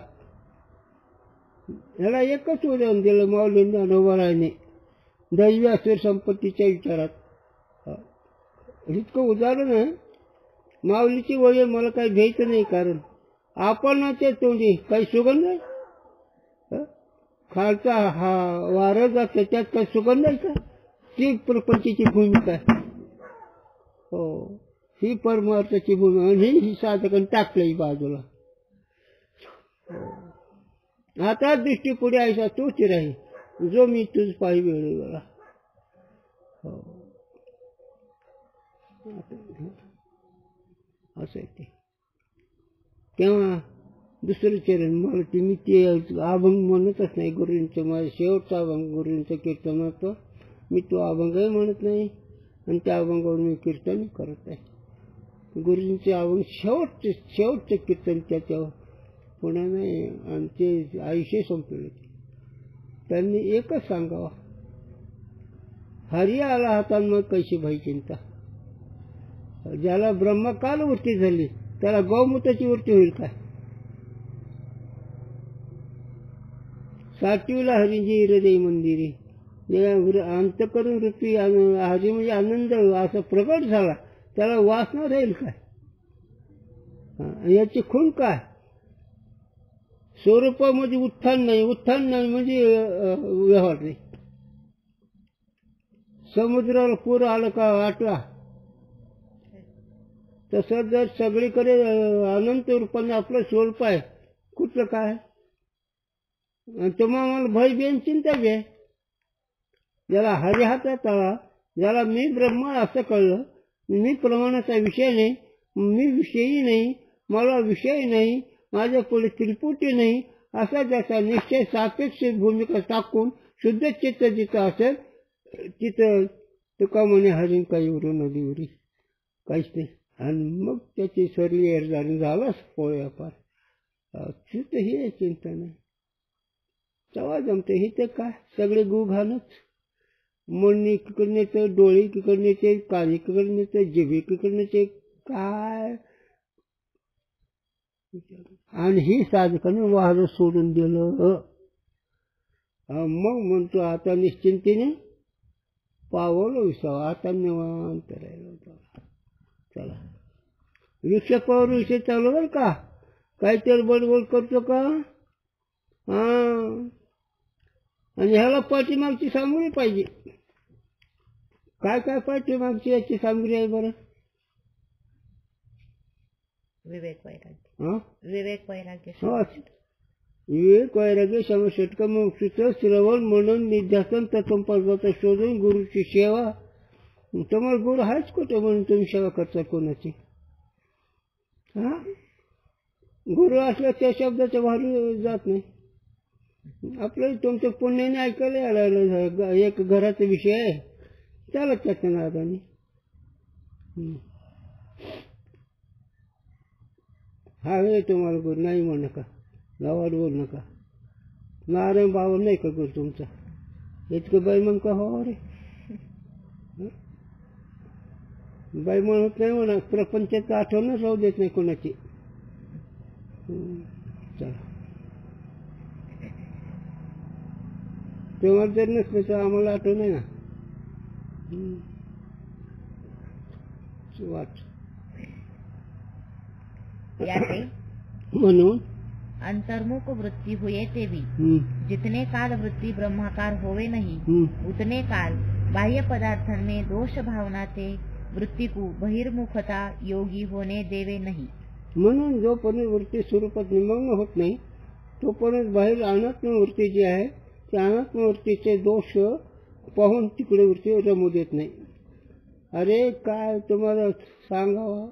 याला एकच उदाहरण दिलं माऊली ज्ञानोबारायने दैवी असेल संपत्तीच्या विचारात. इतकं उदाहरण आहे. माऊलीची वय मला काही घ्यायचं नाही, कारण आपणाच्या तोंडी काही सुगंध आहे. खालचा हा वारं जात त्याच्यात काही सुगंध आहे का? ती प्रपंचीची भूमिका आहे. हो, ही परमार्थाची भूमिका आणि ही साधकांनी टाकलंय बाजूला. आता दृष्टी पुढे आयसा तोच राहील जो मी तुझ पायी वेळेला. हो, असं आहे ते. तेव्हा दुसरं चरण मला ते मी ते अभंग म्हणतच नाही. गुरूंचं माझं शेवटचा अभंग गुरूंचं कीर्तन होतं. मी तो अभंगही म्हणत नाही आणि त्या अभंगावर मी कीर्तन करत आहे. गुरूंचे अभंग शेवटचं कीर्तन त्याच्यावर पुन्हा नाही. आणि ते आयुष्य संपले. त्यांनी एकच सांगावं, हरी आला हातात मग कैशी भाई चिंता. ज्याला ब्रह्मकाल वृत्ती झाली त्याला गौमूत्राची वृत्ती होईल काय? साठविला हरिजी हृदय मंदिरी. अंतकरण वृत्ती हरी म्हणजे आनंद असा प्रकट झाला, त्याला वासना राहील काय? याची खूण काय? स्वरूपामध्ये उत्थान नाही. उत्थान नाही म्हणजे व्यवहार नाही. समुद्राला पूर आलं का आटला, तसं जर सगळीकडे अनंत रूपाने आपलं स्वरूप आहे, कुठलं काय? आणि तुम्हाला मला भय बी आणि चिंता बी आहे. ज्याला हरिहातात आला, ज्याला मी ब्रह्मा असं कळलं, मी प्रमाणाचा विषय नाही, मी विषयी नाही, मला विषय नाही, माझ्या पुढे त्रिपुटी नाही, असा ज्याचा निश्चय सापेक्ष भूमिका टाकून शुद्ध चित्त जिथं असेल तिथं तुका म्हणे हरिण काही उरू नदीवरी काहीच नाही. आणि मग त्याची सर्वी एरजारी झालाच पोळ्या पार. तिथं हे चिंता नाही. तेव्हा जमते. हे ते काय सगळे गुघानच. मन एकीकडण्याचे, डोळे एकीकडण्याचे, कान एकीकडण्याचे, जिभ एकीकडण्याचे, काय. आणि ही साधकानं वाहन सोडून दिलं. मग म्हणतो आता निश्चिंतीने पावलं विसावं. आता निवांत राहिलं. चला, वृक्षपावर विषय चालू बरं का. काहीतरी बडबड करतो का? आणि ह्याला पाठीमागची सामग्री पाहिजे. काय काय पाठीमागची याची सामग्री आहे बरं? विवेक वैराग्य. विवेक वैराग्य समषटक मोक्षित श्रवण म्हणून निध्यासन तत्वपासून शोधून गुरुची सेवा. तुम्हाला गुरु हाच कुठे म्हणून तुम्ही सेवा करता कोणाची? गुरु असल्या त्या शब्दाच्या बाहेर जात नाही. आपलं तुमच्या पुण्याने ऐकायला यायला एक घराचा विषय आहे, त्याला त्याच्या नादाने. हा वेळ तुम्हाला गुरु नाही म्हणू नका, गावात बोलू नका. नारायण बाबा नाही का गुरु तुमचा? इतकं बाई मग का हो रे? बाई म्हणत नाही म्हणा. प्रपंचाचं आठवणच राहू देत नाही कोणाची. चला, तेव्हा जर नसलं तर आम्हाला आठवण आहे ना. वाट म्हणून अंतर्मुख वृत्ती हुए तेवी जितने काल वृत्ती ब्रह्माकार होवे नहीं, उतने काल बाह्य पदार्थन में दोष भावनाचे वृत्ती को बहिर्मुखता योगी होने देवे नहीं. म्हणून जोपर्यंत वृत्ती स्वरूपात निमग्न होत नाही तोपर्यंत बाहेर अनात्म वृत्ती जी आहे त्या अनात्म वृत्तीचे दोष पाहून तिकडे वृत्ती रमू देत नाही. अरे काय तुम्हाला सांगावं,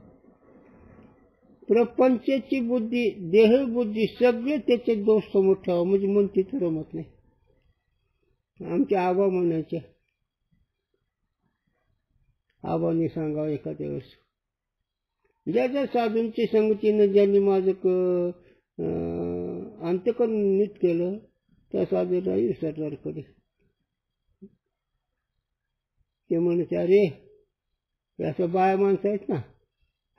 प्रपंचाची बुद्धी, देह बुद्धी सगळे त्याचे दोष समोर ठेवा म्हणजे मन तिथं रमत नाही. आमचे आबा म्हणायचे, आबांनी सांगावं एखाद्या वेळेस, ज्या ज्या साधूंची संगतीनं ज्यांनी माझं अंतकरण नीट केलं त्या साधूला विसरणार कधी. ते म्हणायचे, अरे असं बाया माणसं आहेत ना,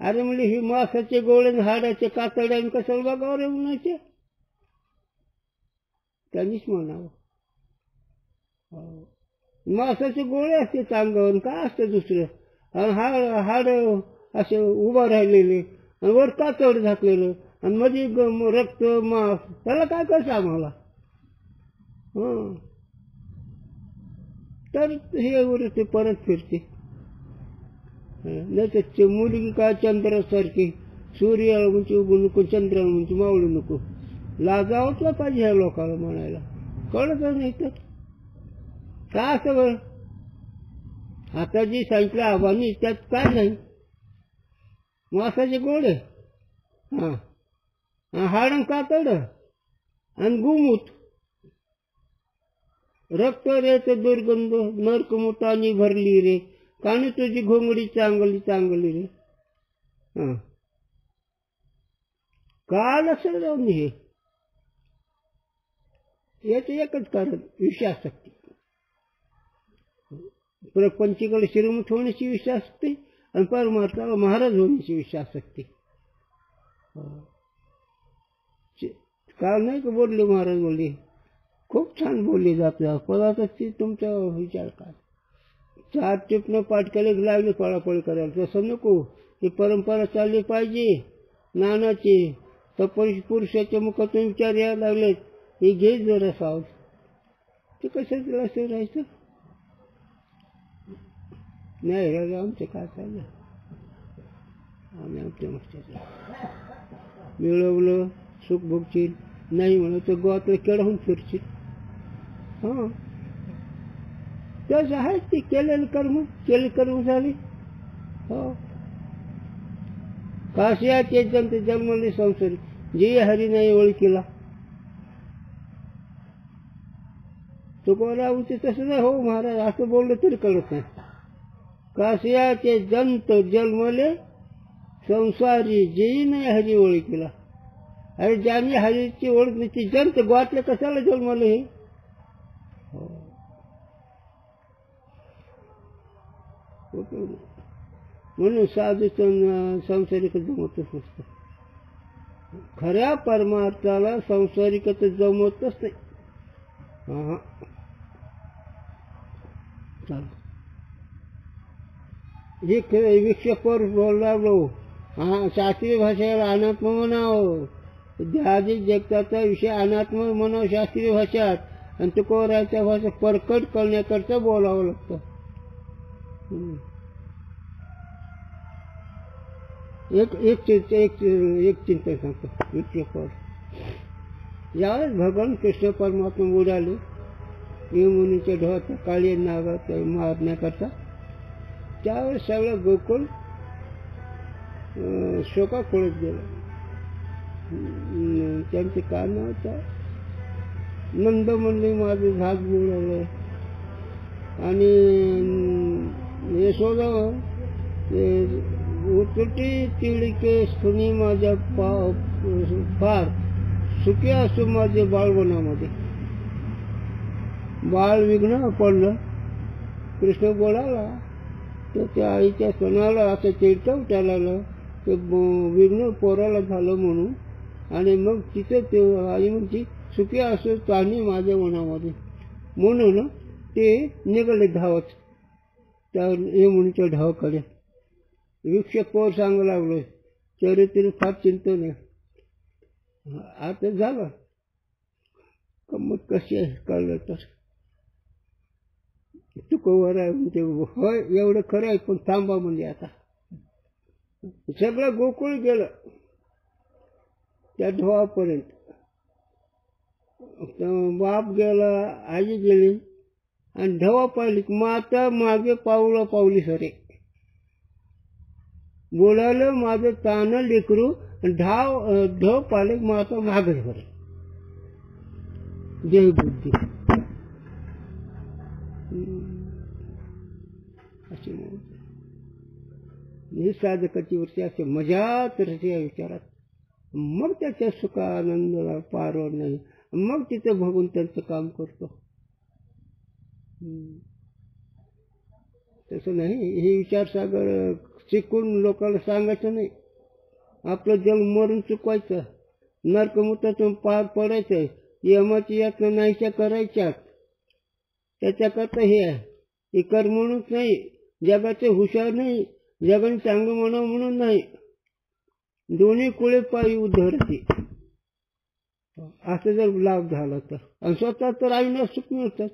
अरे म्हणजे ही मासाचे गोळे हाडाचे कातड्या कशाला बघावं रे म्हणायचे. त्यांनीच म्हणावं, मासाचे गोळे असते अंगावर, काय असतं दुसरं, हाड असे उभा राहिलेले आणि वर कातड झाकलेलं आणि मध्ये रक्त मांस, त्याला काय कसं आम्हाला. तर हे ते परत फिरते. नाही तर मुलगी काय चंद्रासारखी, सूर्याला म्हणजे उगू नको, चंद्राला म्हणजे मावळू नको. लाजावंच पाहिजे ह्या लोकांना म्हणायला, कळतच नाही. तर काय असं बरं, आता जी सांगितलं आबांनी त्यात काय नाही. मासाचे गोळे, हाडं कातड आणि गुमूत, रक्त रे ते दुर्गंध, नरकमुतानी भरली रे, कानी तुझी घोंगडी चांगली चांगली रे. का लक्षात जाऊन हे याचं एकच कारण, विषयासक्ती. प्रपंचीकडे शिरमूठ होण्याची विषयासक्ती आणि परमार्थाला महाराज होण्याची विषयासक्ती. काल नाही का बोलले महाराज, बोलले खूप छान बोलले जाते पदार्थाची, तुमचा विचार काय. 4 टिपणं पाठ केले लागले पळापळ करायला, तसं नको. ही परंपरा चालली पाहिजे ज्ञानाची. तर पुरुषाच्या मुखातून विचार यायला लागले, हे घे जरा सावध. ते कसं लक्ष राहायचं नाही राहिलं. आमचं काय चाललं, आम्ही आमच्या मस्त्याचं मिळवलं सुख भोगशील, नाही म्हणून तर गोवातलं केळहून फिरशील. तसं आहे ते केलेलं कर्म झाले. काशिया ते जनते जन्मले संसारी, जे हरी नाही ओळखीला. तुकोला उंची तसं नाही हो महाराज, असं बोललं तरी कळत नाही. काशियाचे जंत जन्मले संसारी, जेही नाही हरी ओळखीला. अरे ज्यांनी हरीची ओळख नाही ती जंत गोवातले कशाला जन्मले हे. म्हणून साधू संसारिक जमतच नसतं. खऱ्या परमार्थाला संसारिकत जमतच नाही. हे विक्षेपर बोलला शास्त्रीय भाषेला अनात्म म्हणावं, ध्यादिक जगताचा विषय अनात्म म्हणावं शास्त्रीय भाषात, आणि तुकोराच्या भाषा परकट करण्याकरता बोलावं लागतं. एक चिंतन सांगतो विक्षेपर. यावेळेस भगवान कृष्ण परमात्मा उडाले यमुनीच्या ढोहात काळी नागात मारण्याकरता. त्यावेळेस सगळं गोकुळ शोकाखोळत गेलं. त्यांचे काय नाव होतं, नंद म्हणले माझं झाग बुडवलं, आणि यशोदा उतटी तिळके सुनी माझ्या फार सुखी असो माझे बाळवनामध्ये. बाळ विघ्न पडलं, कृष्ण बोलाला तर त्या आईच्या सणाला असं चिडकं उठायला लागलं ते विघ्न पोराला झालं म्हणून. आणि मग तिथं ते आई म्हणते सुखी असो पाणी माझ्या मनामध्ये, म्हणून ते निघाले धावत त्या यमुनीच्या ढावाकडे. विक्षेपोर सांगू लागलो, चरित्र फार चिंतन आहे. आता झालं गंमत कशी आहे कळलं तर. तुकोवर आहे म्हणते, होय एवढं खरं आहे, पण थांबा म्हणजे आता. सगळं गोकुळ गेलं त्या ढोवापर्यंत. बाप गेला, आई गेली, आणि ढवा पाहिली. माता मागे पावलं पावली सरे, बोलालं माझं तान लेकरू, ढव पाले माता मागच भरे. जय बुद्धी अशी निसाधकाची वरती असे मजाच रसे या विचारात. मग त्याच्या सुखानंदाला पारवर नाही, मग तिथे भगवंतांचं काम करतो. तसं नाही. हे विचारसागर शिकून लोकांना सांगायचं नाही. आपलं जन्म मरून चुकवायचं, नरकमुतातून पार पडायचं, यमाची यातना नाहीच्या करायच्या. त्याच्याकरता हे आहे. हे कर्मणूक नाही, जगाचे हुशार नाही, जगाने चांगलं म्हणावं म्हणून नाही. दोन्ही कुळे पायी उद्धरते असं जर लाभ झाला तर. आणि स्वतः तर आईनं सुख मिळतात.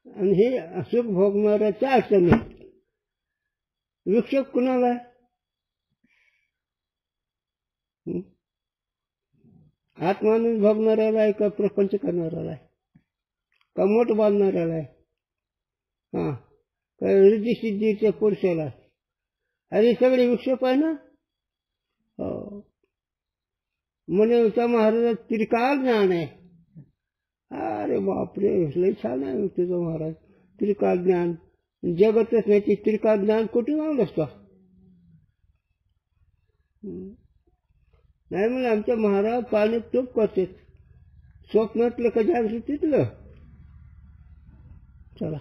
आणि हे सुख भोगणाऱ्याच्या अडचणी. विक्षेप कुणाला आहे? आत्मानंद भोगणाऱ्याला आहे का प्रपंच करणाऱ्याला आहे का मोठ बांधणाऱ्याला आहे? हा का रिद्धी सिद्धीच्या पुरुषाला आहे? अरे सगळे विक्षेप आहे ना. हो म्हणे त्या महाराजात त्रिकाल ज्ञान आहे. अरे बापरे लय छान आहे तुझं महाराज. त्रिकाल ज्ञान जगतच नाही. त्रिकाल ज्ञान कुठून आणलं असतं? नाही म्हणजे आमच्या महाराज पाण्यात तूप करतात. स्वप्नातलं का जागृतीतलं? चला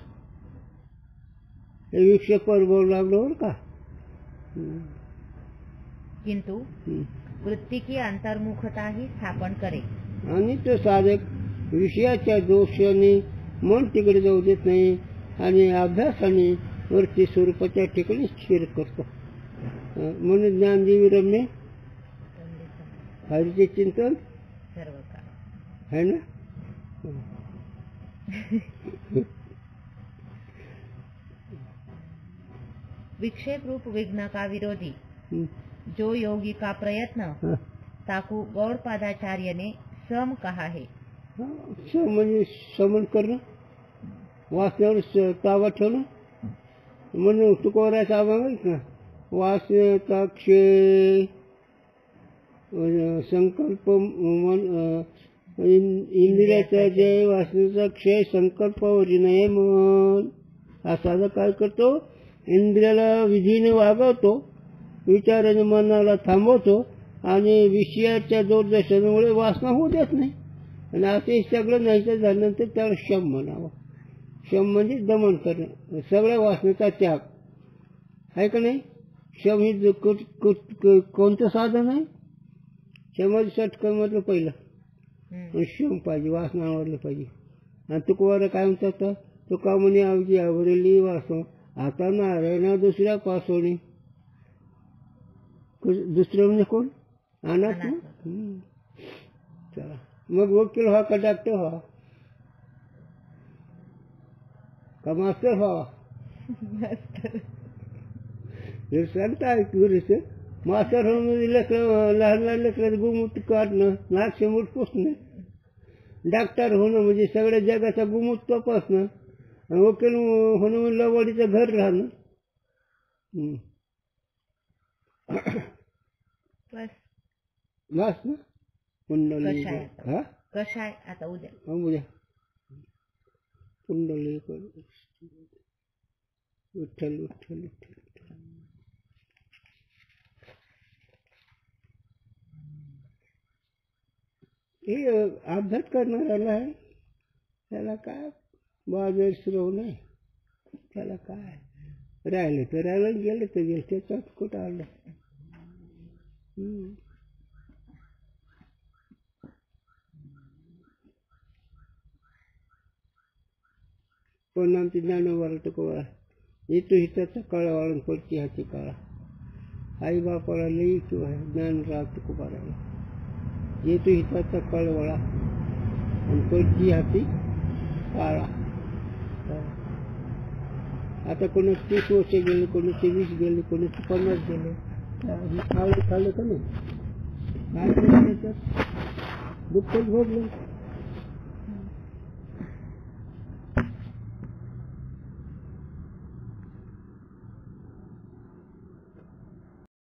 हे विक्षेपावर बोल लागलो बरं का. किंतु वृत्ती की अंतर्मुखता ही स्थापन करे. आणि तो साधक विषयाच्या दोषाने मन तिकडे जाऊ देत नाही आणि अभ्यासाने वृत्ती स्वरूपाच्या ठिकाणी स्थिर करतो. म्हणून ज्ञानदेवी रम्य हरीचे चिंतन सर्व काळ है ना. विक्षेप रूप विघ्न का विरोधी जो योगी का प्रयत्न ताकू गौड़पादाचार्य ने सम कहा है. सम म्हणजे समन करणं, वासनेवर ताबा ठेवणं. म्हणून तुकोराचा अभंग ना, वासनेचा क्षय संकल्प इंद्रियाचा जय, वासनेचा क्षय संकल्पावर विनय मन. हा साधक काय करतो? इंद्रियाला विधीने वागवतो, विचाराने मनाला थांबवतो आणि विषयाच्या दूरदर्शनामुळे वासना होऊ देत नाही. आणि असे सगळं नाहीचं झाल्यानंतर त्याला शम म्हणावं. शम म्हणजे दमन करणं, सगळ्या वासनेचा त्याग आहे का नाही. शम ही कोणतं साधन आहे? शमाधी षटकर्मातलं पहिलं शम पाहिजे, वासना आवडलं पाहिजे. आणि तुकोबारा काय म्हणतात? तुका म्हणे आवजी आवडली वासना आता नारायणा दुसऱ्या पासोनी. दुसरं म्हणजे कोण? अनाथ. चला मग वकील व्हा का डॉक्टर व्हा का मास्टर व्हा? सांगता ऐकू मास्टर होऊन लेकरं लहान लहान लेकराचं गुमूत काढणं, नाक शेमूट पुसणं. डॉक्टर होणं म्हणजे सगळ्या जगाचा गुमूत तपासणं. वकील होणं म्हणजे लवडीचं घर राहणं. बस ना. कुंडली हा कशाय आता उद्या उद्या कुंडली विठ्ठल विठ्ठल विठ्ठल. हे अभ्यास करणाऱ्याला आहे त्याला काय बाजार सुरव नाही. त्याला काय राहिलं तर राहिलं, गेलं तर गेलं, त्याच्यात कुठं आलं. पण आमची ज्ञानोबाला तुकोबा येतो हिताचा काळा वाळून पडची हाती काळा. आई बापाला लई किंवा ज्ञान राहत तुकोबाराला. येतो हिताचा कळवळा आणि पडची हाती काळा. आता कोणाचे 30 वर्ष गेले, कोणाचे 20 गेले, कोणाचे 50 गेले. खाल्लं का नाही? काय दुःखच भोगलं.